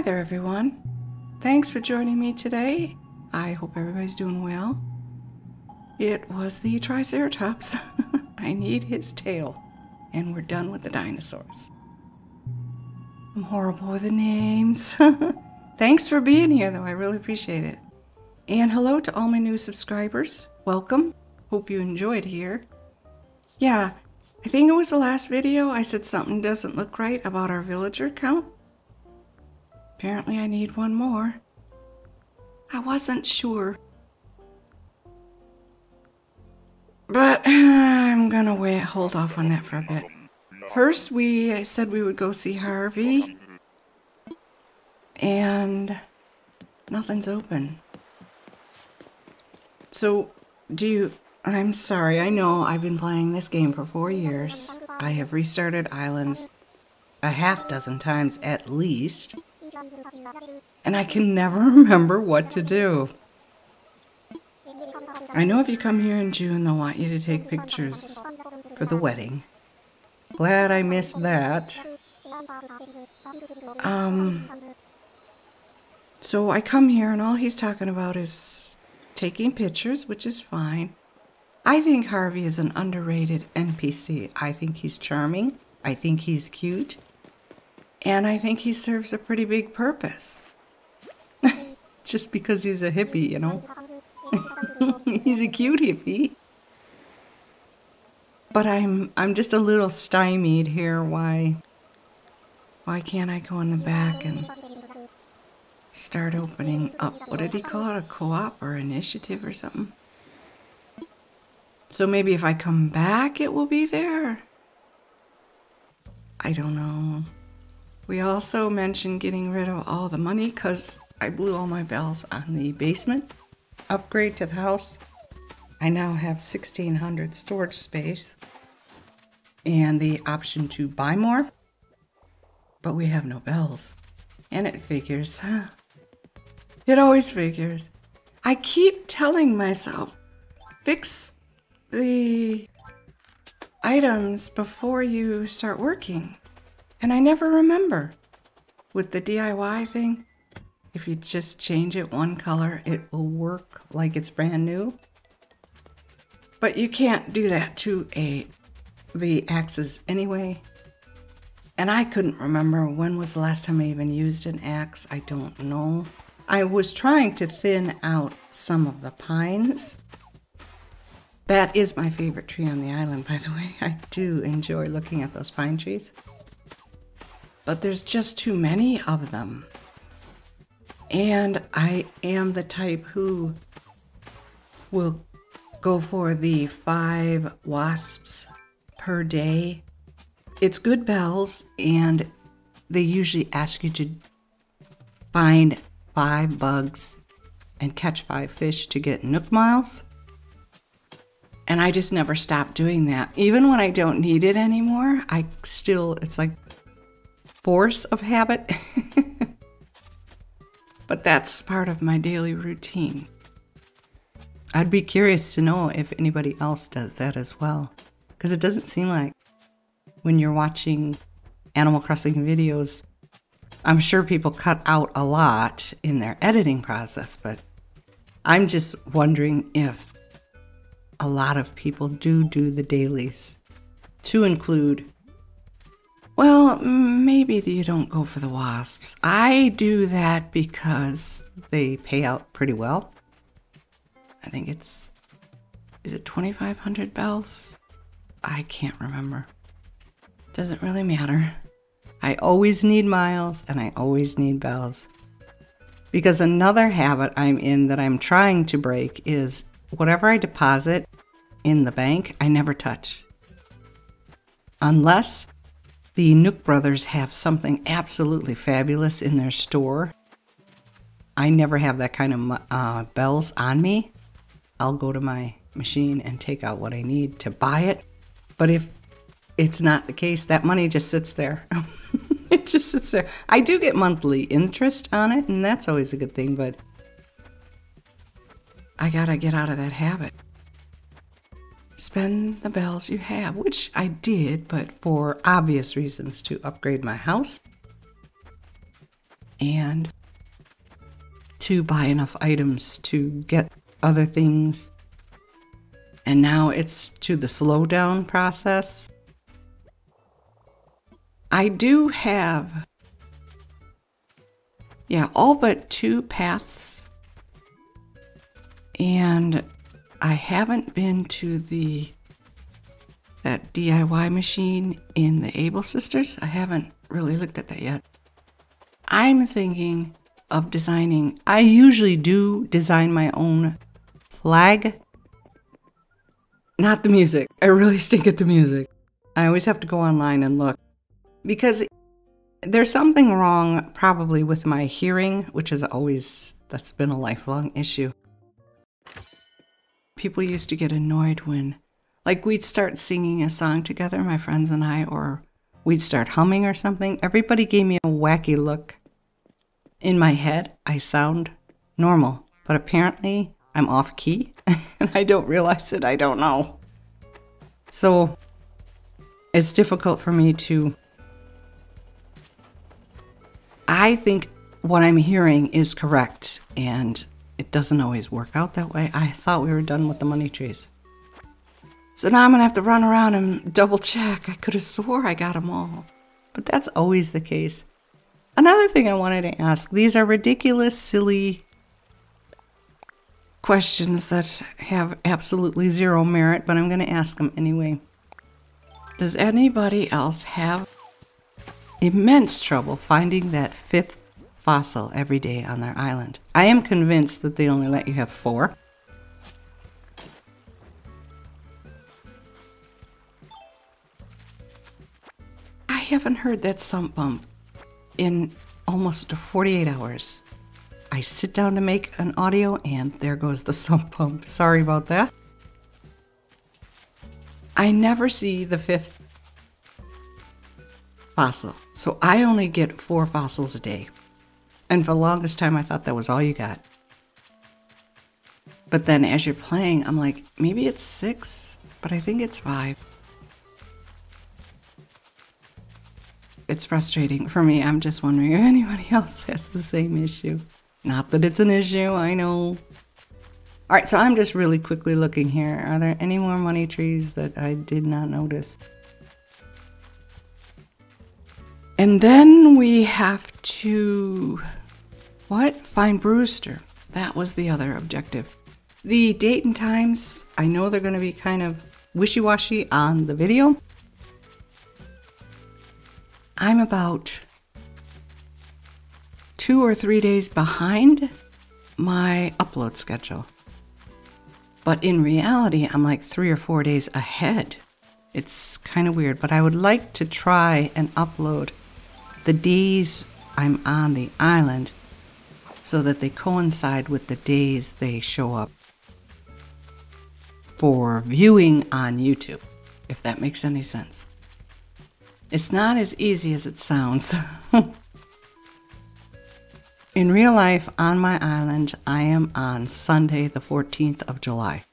Hi there, everyone. Thanks for joining me today. I hope everybody's doing well. It was the Triceratops. I need his tail. And we're done with the dinosaurs. I'm horrible with the names. Thanks for being here, though. I really appreciate it. And hello to all my new subscribers. Welcome. Hope you enjoyed here. Yeah, I think it was the last video I said something doesn't look right about our villager count. Apparently I need one more. I wasn't sure. But I'm gonna hold off on that for a bit. First, we said we would go see Harvey. And nothing's open. So, I'm sorry, I know I've been playing this game for 4 years. I have restarted islands a half dozen times at least. And I can never remember what to do. I know if you come here in June, they'll want you to take pictures for the wedding. Glad I missed that. So I come here and all he's talking about is taking pictures, which is fine. I think Harvey is an underrated NPC. I think he's charming. I think he's cute. And I think he serves a pretty big purpose. Just because he's a hippie, you know. He's a cute hippie. But I'm just a little stymied here. Why can't I go in the back and start opening up? What did he call it? A co-op or initiative or something? So maybe if I come back, it will be there. I don't know. We also mentioned getting rid of all the money because I blew all my bells on the basement upgrade to the house. I now have 1,600 storage space and the option to buy more, but we have no bells. And it figures. It always figures. I keep telling myself, fix the items before you start working. And I never remember. With the DIY thing, if you just change it one color, it will work like it's brand new. But you can't do that to the axes anyway. And I couldn't remember when was the last time I even used an axe. I don't know. I was trying to thin out some of the pines. That is my favorite tree on the island, by the way. I do enjoy looking at those pine trees. But there's just too many of them. And I am the type who will go for the 5 wasps per day. It's good bells, and they usually ask you to find 5 bugs and catch 5 fish to get Nook miles. And I just never stopped doing that. Even when I don't need it anymore, it's like force of habit. But that's part of my daily routine. I'd be curious to know if anybody else does that as well. Because it doesn't seem like when you're watching Animal Crossing videos, I'm sure people cut out a lot in their editing process, but I'm just wondering if a lot of people do the dailies to include, well, maybe you don't go for the wasps. I do that because they pay out pretty well. I think is it 2,500 bells? I can't remember. Doesn't really matter. I always need miles and I always need bells. Because another habit I'm in that I'm trying to break is whatever I deposit in the bank, I never touch. Unless the Nook brothers have something absolutely fabulous in their store. I never have that kind of bells on me. I'll go to my machine and take out what I need to buy it. But if it's not the case, that money just sits there. It just sits there. I do get monthly interest on it, and that's always a good thing, but I gotta get out of that habit. Spend the bells you have, which I did, but for obvious reasons, to upgrade my house. and to buy enough items to get other things. And now it's to the slow down process. I do have, all but 2 paths. And I haven't been to that DIY machine in the Able Sisters. I haven't really looked at that yet. I'm thinking of designing, I usually do design my own flag. Not the music. I really stink at the music. I always have to go online and look. Because there's something wrong probably with my hearing, which is that's been a lifelong issue. People used to get annoyed when, like, we'd start singing a song together, my friends and I, or we'd start humming or something. Everybody gave me a wacky look. In my head, I sound normal, but apparently I'm off key and I don't realize it. I don't know. So it's difficult for me to, I think what I'm hearing is correct, and it doesn't always work out that way. I thought we were done with the money trees. So now I'm gonna have to run around and double check. I could have swore I got them all, but that's always the case. Another thing I wanted to ask, these are ridiculous, silly questions that have absolutely zero merit, but I'm gonna ask them anyway. Does anybody else have immense trouble finding that 5th fossil every day on their island? I am convinced that they only let you have 4. I haven't heard that sump bump in almost 48 hours. I sit down to make an audio and there goes the sump pump. Sorry about that. I never see the 5th fossil, so I only get 4 fossils a day. And for the longest time I thought that was all you got. But then as you're playing, I'm like, maybe it's 6, but I think it's 5. It's frustrating for me. I'm just wondering if anybody else has the same issue. Not that it's an issue, I know. All right, so I'm just really quickly looking here. Are there any more money trees that I did not notice? And then we have to, find Brewster. That was the other objective. The date and times, I know they're going to be kind of wishy-washy on the video. I'm about 2 or 3 days behind my upload schedule. But in reality, I'm like 3 or 4 days ahead. It's kind of weird, but I would like to try and upload the days I'm on the island so that they coincide with the days they show up for viewing on YouTube, if that makes any sense. It's not as easy as it sounds. In real life, on my island, I am on Sunday, the 14th of July.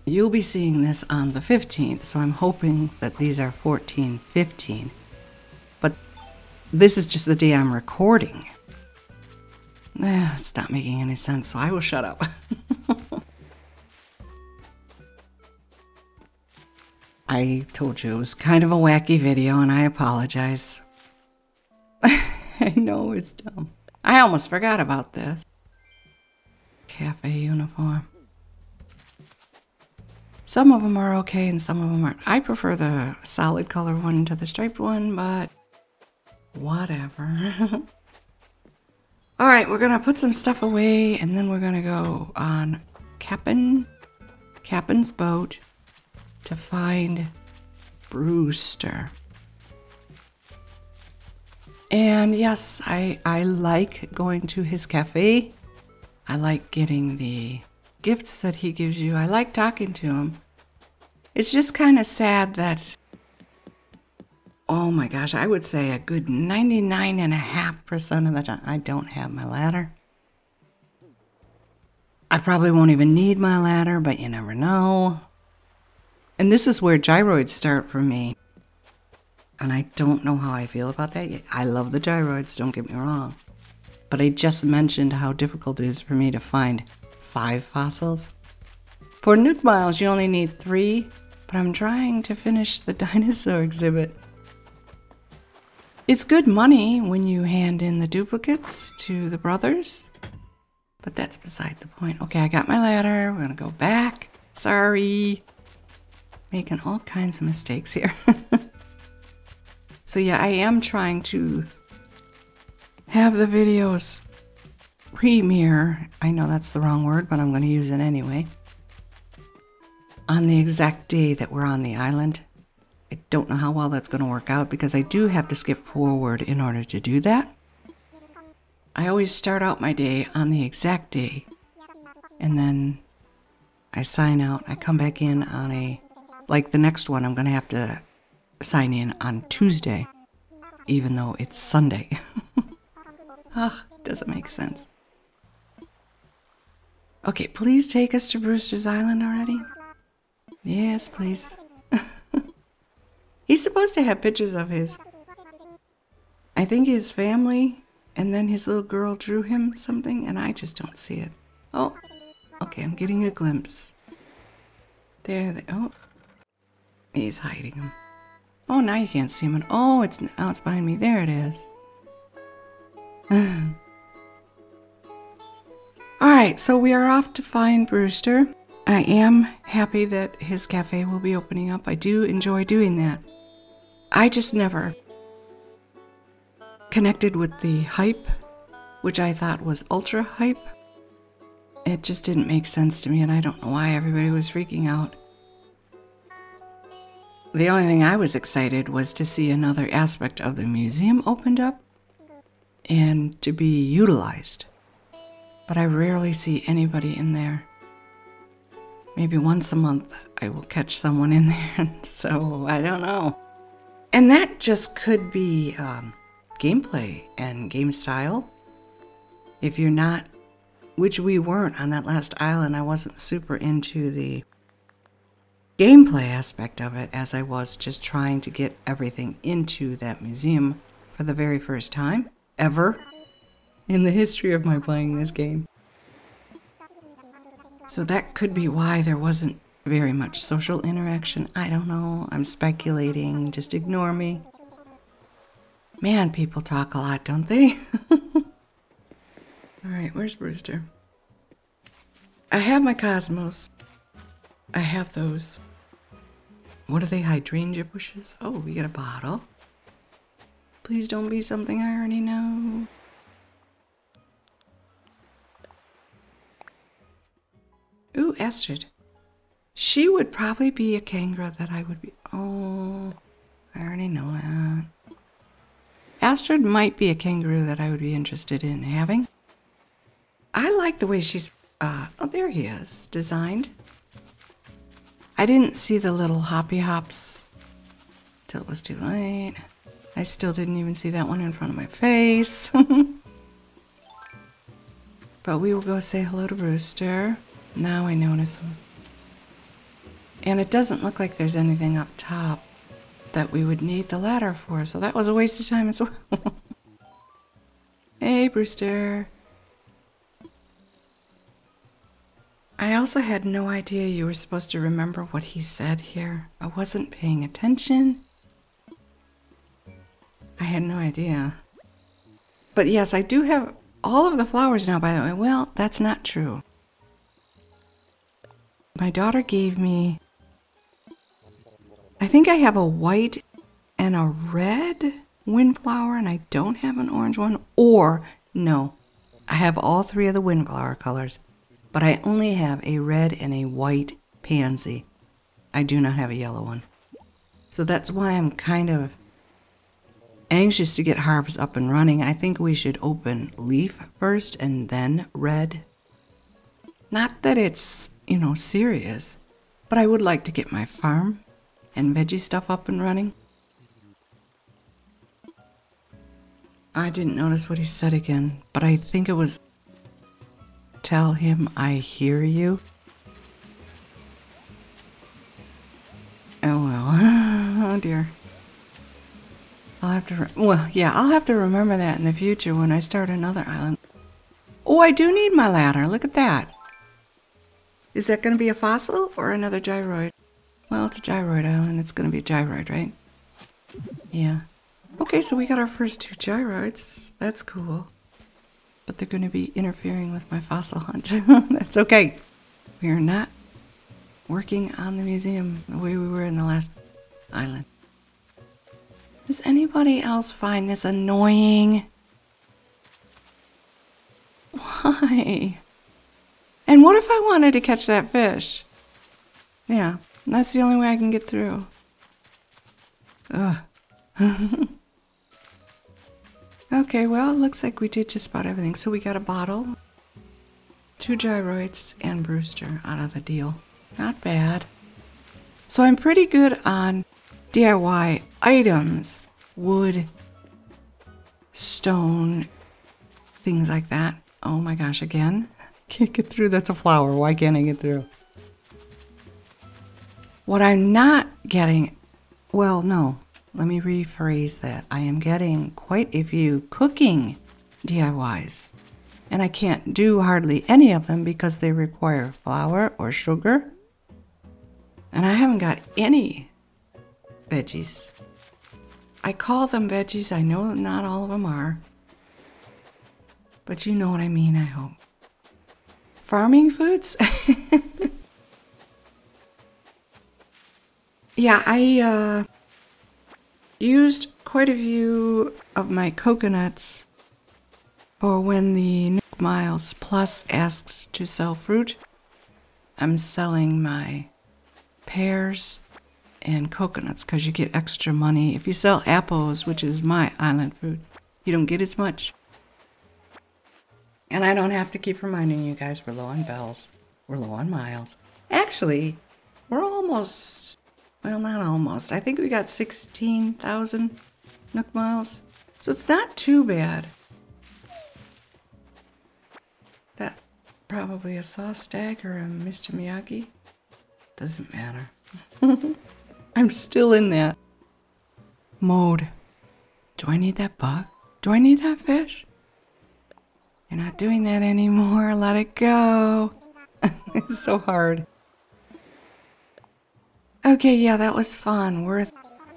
You'll be seeing this on the 15th, so I'm hoping that these are 14, 15. But this is just the day I'm recording. It's not making any sense, so I will shut up. I told you it was kind of a wacky video, and I apologize. I know it's dumb. I almost forgot about this. Cafe uniform. Some of them are okay and some of them aren't. I prefer the solid color one to the striped one, but whatever. All right, we're gonna put some stuff away and then we're gonna go on Captain's boat to find Brewster. And yes, I like going to his cafe. I like getting the gifts that he gives you. I like talking to him. It's just kind of sad that, oh my gosh, I would say a good 99.5% of the time I don't have my ladder. I probably won't even need my ladder, but you never know. And this is where gyroids start for me. And I don't know how I feel about that yet. I love the gyroids, don't get me wrong. But I just mentioned how difficult it is for me to find 5 fossils. For Nook Miles, you only need 3, but I'm trying to finish the dinosaur exhibit. It's good money when you hand in the duplicates to the brothers, but that's beside the point. Okay, I got my ladder. We're gonna go back. Sorry. Making all kinds of mistakes here. So yeah, I am trying to have the videos premiere. I know that's the wrong word, but I'm going to use it anyway. On the exact day that we're on the island. I don't know how well that's going to work out because I do have to skip forward in order to do that. I always start out my day on the exact day and then I sign out. I come back in on like the next one I'm going to have to sign in on Tuesday, even though it's Sunday. Doesn't make sense. Okay, please take us to Brewster's Island already. Yes, please. He's supposed to have pictures of I think his family, and then his little girl drew him something, and I just don't see it. Oh, okay, I'm getting a glimpse. Oh, he's hiding him. Oh, now you can't see him. Oh, it's behind me. There it is. Alright, so we are off to find Brewster. I am happy that his cafe will be opening up. I do enjoy doing that. I just never connected with the hype, which I thought was ultra hype. It just didn't make sense to me, and I don't know why everybody was freaking out. The only thing I was excited was to see another aspect of the museum opened up and to be utilized. But I rarely see anybody in there. Maybe once a month I will catch someone in there, so I don't know. And that just could be gameplay and game style. If you're not, which we weren't on that last island, I wasn't super into the gameplay aspect of it as I was just trying to get everything into that museum for the very first time ever in the history of my playing this game. So that could be why there wasn't very much social interaction. I don't know. I'm speculating. Just ignore me. Man, people talk a lot, don't they? Alright, where's Brewster? I have my Cosmos. I have those. What are they? Hydrangea bushes? Oh, we got a bottle. Please don't be something I already know. Ooh, Astrid. She would probably be a kangaroo that I would be. Oh, I already know that. Astrid might be a kangaroo that I would be interested in having. I like the way she's, oh, there he is, designed. I didn't see the little hoppy hops till it was too late. I still didn't even see that one in front of my face. But we will go say hello to Brewster. Now I notice him. And it doesn't look like there's anything up top that we would need the ladder for, so that was a waste of time as well. Hey, Brewster. I also had no idea you were supposed to remember what he said here. I wasn't paying attention. I had no idea. But yes, I do have all of the flowers now, by the way. Well, that's not true. My daughter gave me, I think I have a white and a red windflower, and I don't have an orange one. Or, no, I have all 3 of the windflower colors, but I only have a red and a white pansy. I do not have a yellow one. So that's why I'm kind of anxious to get Harv's up and running. I think we should open leaf first and then red. Not that it's, you know, serious, but I would like to get my farm and veggie stuff up and running. I didn't notice what he said again, but I think it was, tell him I hear you. Oh well, oh dear. to, well, yeah, I'll have to remember that in the future when I start another island. Oh, I do need my ladder. Look at that. Is that going to be a fossil or another gyroid? Well, it's a gyroid island. It's going to be a gyroid, right? Yeah. Okay, so we got our first 2 gyroids. That's cool. But they're going to be interfering with my fossil hunt. That's okay. We are not working on the museum the way we were in the last island. Does anybody else find this annoying? Why? And what if I wanted to catch that fish? Yeah, that's the only way I can get through. Ugh. Okay, well, it looks like we did just about everything. So we got a bottle, 2 gyroids, and Brewster out of the deal. Not bad. So I'm pretty good on DIY items, wood, stone, things like that. Oh my gosh, again? Can't get through. That's a flower. Why can't I get through? What I'm not getting, well, no, let me rephrase that. I am getting quite a few cooking DIYs, and I can't do hardly any of them because they require flour or sugar, and I haven't got any veggies. I call them veggies. I know not all of them are, but you know what I mean, I hope. Farming foods? Yeah, I used quite a few of my coconuts for when the Nook Miles Plus asks to sell fruit. I'm selling my pears and coconuts because you get extra money. If you sell apples, which is my island fruit, you don't get as much. And I don't have to keep reminding you guys we're low on bells. We're low on miles. Actually, we're almost, well, not almost. I think we got 16,000 Nook Miles. So it's not too bad. That probably a saw stag or a Mr. Miyagi. Doesn't matter. I'm still in that mode. Do I need that bug? Do I need that fish? You're not doing that anymore. Let it go. It's so hard. Okay, yeah, that was fun. Worth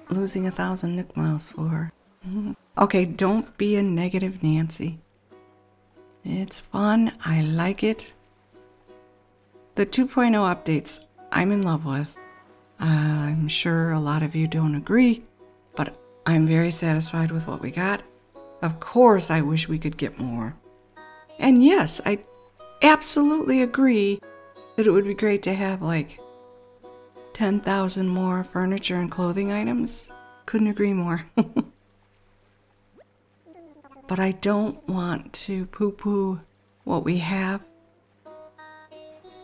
losing 1,000 Nook Miles for. Okay, don't be a negative Nancy. It's fun. I like it. The 2.0 updates I'm in love with. I'm sure a lot of you don't agree, but I'm very satisfied with what we got. Of course, I wish we could get more. And yes, I absolutely agree that it would be great to have like 10,000 more furniture and clothing items. Couldn't agree more. But I don't want to poo-poo what we have.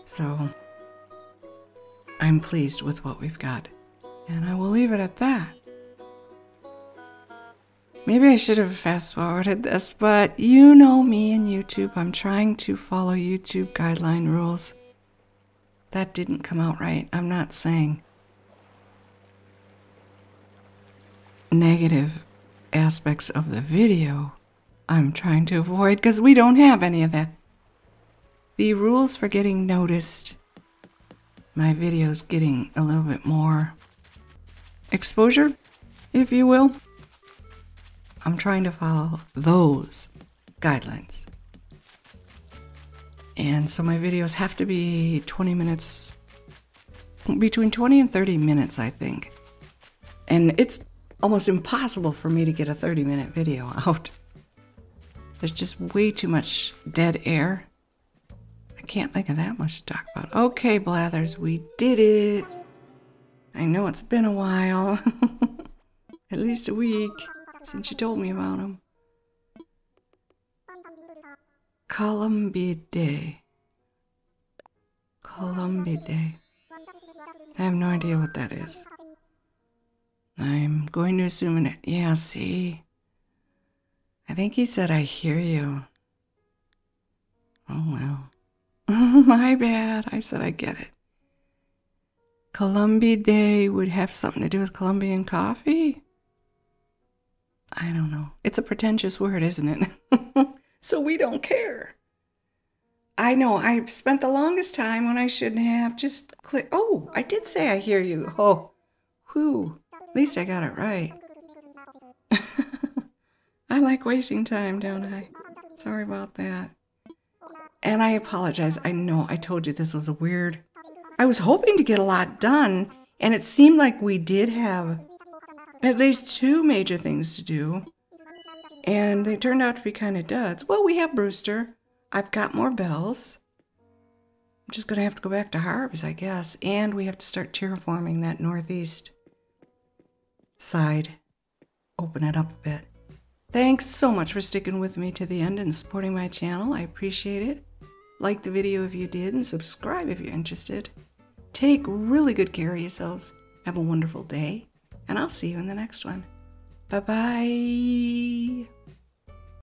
So I'm pleased with what we've got. And I will leave it at that. Maybe I should have fast-forwarded this, but you know me and YouTube. I'm trying to follow YouTube guideline rules. That didn't come out right. I'm not saying negative aspects of the video. I'm trying to avoid because we don't have any of that. The rules for getting noticed, my videos getting a little bit more exposure, if you will. I'm trying to follow those guidelines. And so my videos have to be 20 minutes, between 20 and 30 minutes, I think. And it's almost impossible for me to get a 30-minute video out. There's just way too much dead air. I can't think of that much to talk about. Okay, Blathers, we did it. I know it's been a while. At least a week since you told me about them. Columbidae. Columbidae. I have no idea what that is. I'm going to assume it. Yeah, see? I think he said, I hear you. Oh, well. My bad. I said I get it. Columbidae would have something to do with Colombian coffee? I don't know. It's a pretentious word, isn't it? So we don't care. I know I spent the longest time when I shouldn't have. Just click. Oh, I did say I hear you. Oh, whew. At least I got it right. I like wasting time, don't I? Sorry about that. And I apologize. I know I told you this was a weird. I was hoping to get a lot done, and it seemed like we did have at least 2 major things to do. And they turned out to be kind of duds. Well, we have Brewster. I've got more bells. I'm just going to have to go back to Harv's, I guess. And we have to start terraforming that northeast side. Open it up a bit. Thanks so much for sticking with me to the end and supporting my channel. I appreciate it. Like the video if you did, and subscribe if you're interested. Take really good care of yourselves. Have a wonderful day, and I'll see you in the next one. Bye-bye.